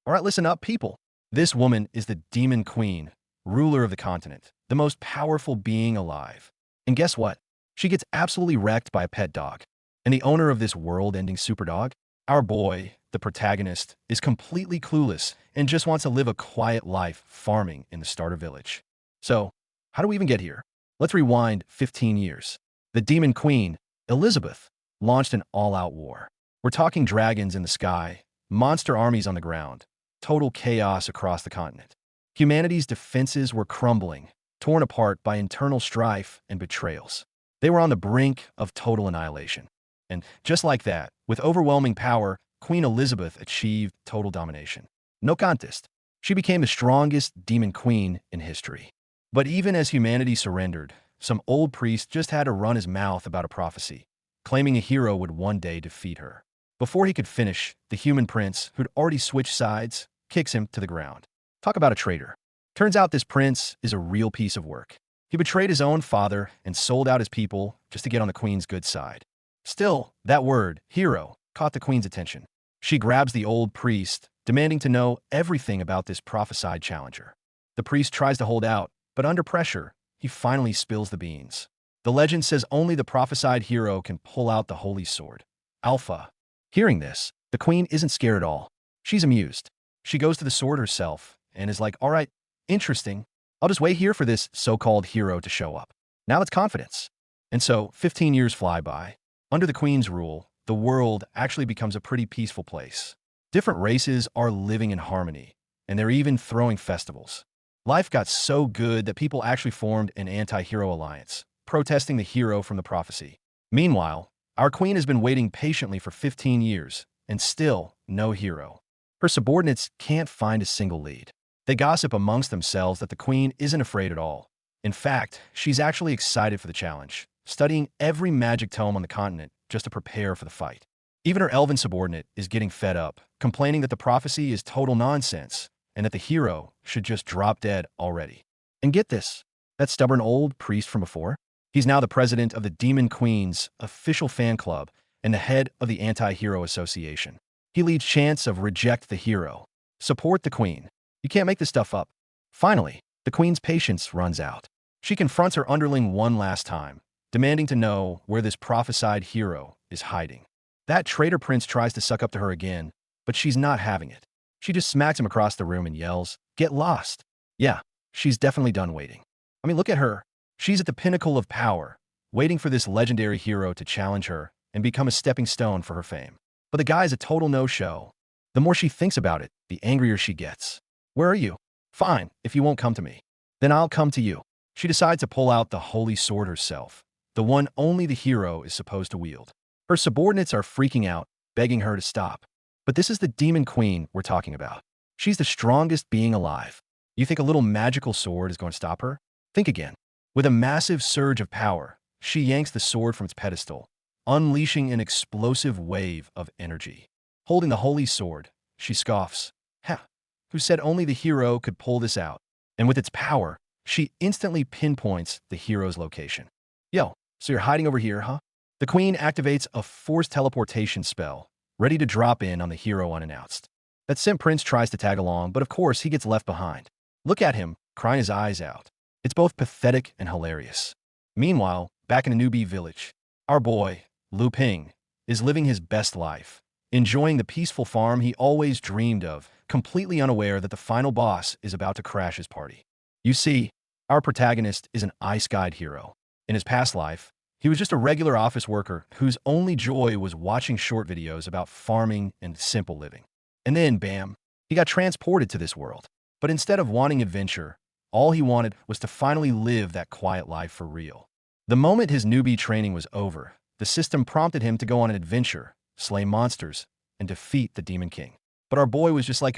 All right, listen up, people. This woman is the Demon Queen, ruler of the continent, the most powerful being alive. And guess what? She gets absolutely wrecked by a pet dog. And the owner of this world-ending superdog, our boy, the protagonist, is completely clueless and just wants to live a quiet life farming in the starter village. So, how do we even get here? Let's rewind 15 years. The Demon Queen, Elizabeth, launched an all-out war. We're talking dragons in the sky, monster armies on the ground, total chaos across the continent. Humanity's defenses were crumbling, torn apart by internal strife and betrayals. They were on the brink of total annihilation. And just like that, with overwhelming power, Queen Elizabeth achieved total domination. No contest. She became the strongest demon queen in history. But even as humanity surrendered, some old priest just had to run his mouth about a prophecy, claiming a hero would one day defeat her. Before he could finish, the human prince, who'd already switched sides, kicks him to the ground. Talk about a traitor. Turns out this prince is a real piece of work. He betrayed his own father and sold out his people just to get on the queen's good side. Still, that word, hero, caught the queen's attention. She grabs the old priest, demanding to know everything about this prophesied challenger. The priest tries to hold out, but under pressure, he finally spills the beans. The legend says only the prophesied hero can pull out the holy sword. Alpha. Hearing this, the queen isn't scared at all. She's amused. She goes to the sword herself and is like, all right, interesting. I'll just wait here for this so-called hero to show up. Now it's confidence. And so, 15 years fly by. Under the queen's rule, the world actually becomes a pretty peaceful place. Different races are living in harmony, and they're even throwing festivals. Life got so good that people actually formed an anti-hero alliance, protesting the hero from the prophecy. Meanwhile, our queen has been waiting patiently for 15 years, and still no hero. Her subordinates can't find a single lead. They gossip amongst themselves that the queen isn't afraid at all. In fact, she's actually excited for the challenge, studying every magic tome on the continent just to prepare for the fight. Even her elven subordinate is getting fed up, complaining that the prophecy is total nonsense and that the hero should just drop dead already. And get this, that stubborn old priest from before? He's now the president of the Demon Queen's official fan club and the head of the Anti-Hero Association. He leads chants of reject the hero, support the queen. You can't make this stuff up. Finally, the queen's patience runs out. She confronts her underling one last time, demanding to know where this prophesied hero is hiding. That traitor prince tries to suck up to her again, but she's not having it. She just smacks him across the room and yells, "Get lost." Yeah, she's definitely done waiting. I mean, look at her. She's at the pinnacle of power, waiting for this legendary hero to challenge her and become a stepping stone for her fame. But the guy's a total no-show. The more she thinks about it, the angrier she gets. Where are you? Fine, if you won't come to me. Then I'll come to you. She decides to pull out the holy sword herself, the one only the hero is supposed to wield. Her subordinates are freaking out, begging her to stop. But this is the Demon Queen we're talking about. She's the strongest being alive. You think a little magical sword is going to stop her? Think again. With a massive surge of power, she yanks the sword from its pedestal, unleashing an explosive wave of energy. Holding the holy sword, she scoffs. Ha! Who said only the hero could pull this out? And with its power, she instantly pinpoints the hero's location. Yo, so you're hiding over here, huh? The queen activates a forced teleportation spell, ready to drop in on the hero unannounced. That simp prince tries to tag along, but of course he gets left behind. Look at him, crying his eyes out. It's both pathetic and hilarious. Meanwhile, back in the newbie village, our boy, Lu Ping, is living his best life, enjoying the peaceful farm he always dreamed of, completely unaware that the final boss is about to crash his party. You see, our protagonist is an ice-guide hero. In his past life, he was just a regular office worker whose only joy was watching short videos about farming and simple living. And then, bam, he got transported to this world. But instead of wanting adventure, all he wanted was to finally live that quiet life for real. The moment his newbie training was over, the system prompted him to go on an adventure, slay monsters, and defeat the Demon King. But our boy was just like,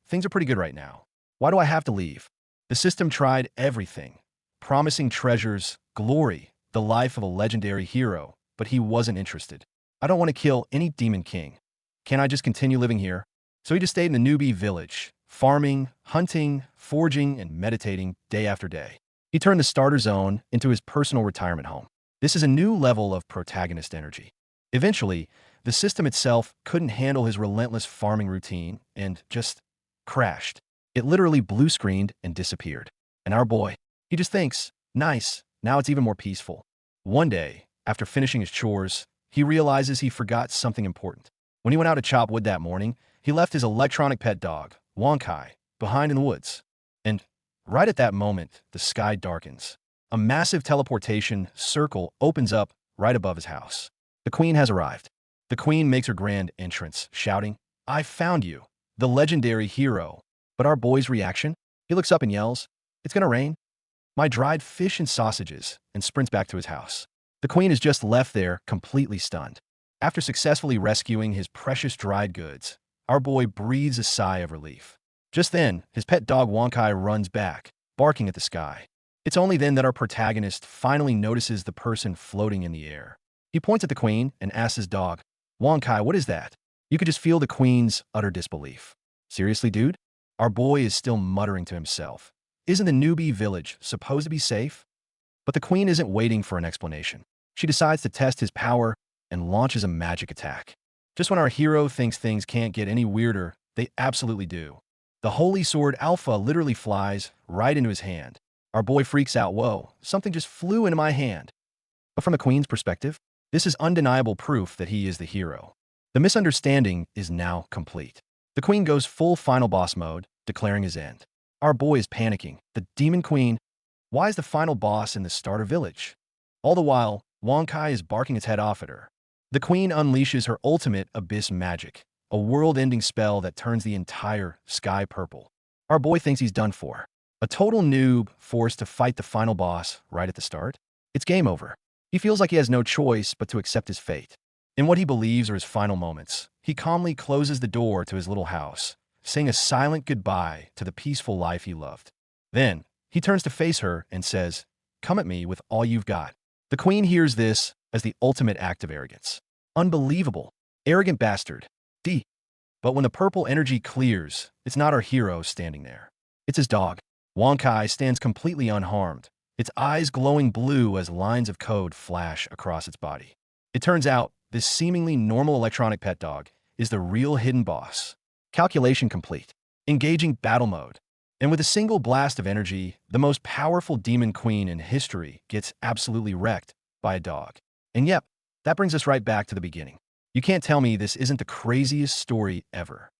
things are pretty good right now. Why do I have to leave? The system tried everything, promising treasures, glory, the life of a legendary hero, but he wasn't interested. I don't want to kill any Demon King. Can I just continue living here? So he just stayed in the newbie village, farming, hunting, forging, and meditating day after day. He turned the starter zone into his personal retirement home. This is a new level of protagonist energy. Eventually, the system itself couldn't handle his relentless farming routine and just crashed. It literally blue screened and disappeared. And our boy, he just thinks, nice, now it's even more peaceful. One day, after finishing his chores, he realizes he forgot something important. When he went out to chop wood that morning, he left his electronic pet dog, Wonkai, behind in the woods. And right at that moment, the sky darkens. A massive teleportation circle opens up right above his house. The queen has arrived. The queen makes her grand entrance, shouting, "I found you, the legendary hero." But our boy's reaction? He looks up and yells, "It's gonna rain." My dried fish and sausages, and sprints back to his house. The queen is just left there, completely stunned. After successfully rescuing his precious dried goods, our boy breathes a sigh of relief. Just then, his pet dog Wonkai runs back, barking at the sky. It's only then that our protagonist finally notices the person floating in the air. He points at the queen and asks his dog, "Wonkai, what is that?" You could just feel the queen's utter disbelief. "Seriously, dude?" Our boy is still muttering to himself. Isn't the newbie village supposed to be safe? But the queen isn't waiting for an explanation. She decides to test his power and launches a magic attack. Just when our hero thinks things can't get any weirder, they absolutely do. The holy sword Alpha literally flies right into his hand. Our boy freaks out, "Whoa, something just flew into my hand." But from the queen's perspective, this is undeniable proof that he is the hero. The misunderstanding is now complete. The queen goes full final boss mode, declaring his end. Our boy is panicking. The demon queen, why is the final boss in the starter village? All the while, Wonkai is barking its head off at her. The queen unleashes her ultimate abyss magic, a world-ending spell that turns the entire sky purple. Our boy thinks he's done for. A total noob forced to fight the final boss right at the start? It's game over. He feels like he has no choice but to accept his fate. In what he believes are his final moments, he calmly closes the door to his little house, saying a silent goodbye to the peaceful life he loved. Then, he turns to face her and says, "Come at me with all you've got." The queen hears this as the ultimate act of arrogance. Unbelievable. Arrogant bastard. D. But when the purple energy clears, it's not our hero standing there. It's his dog. Wonkai stands completely unharmed, its eyes glowing blue as lines of code flash across its body. It turns out, this seemingly normal electronic pet dog is the real hidden boss. Calculation complete. Engaging battle mode. And with a single blast of energy, the most powerful demon queen in history gets absolutely wrecked by a dog. And yep, that brings us right back to the beginning. You can't tell me this isn't the craziest story ever.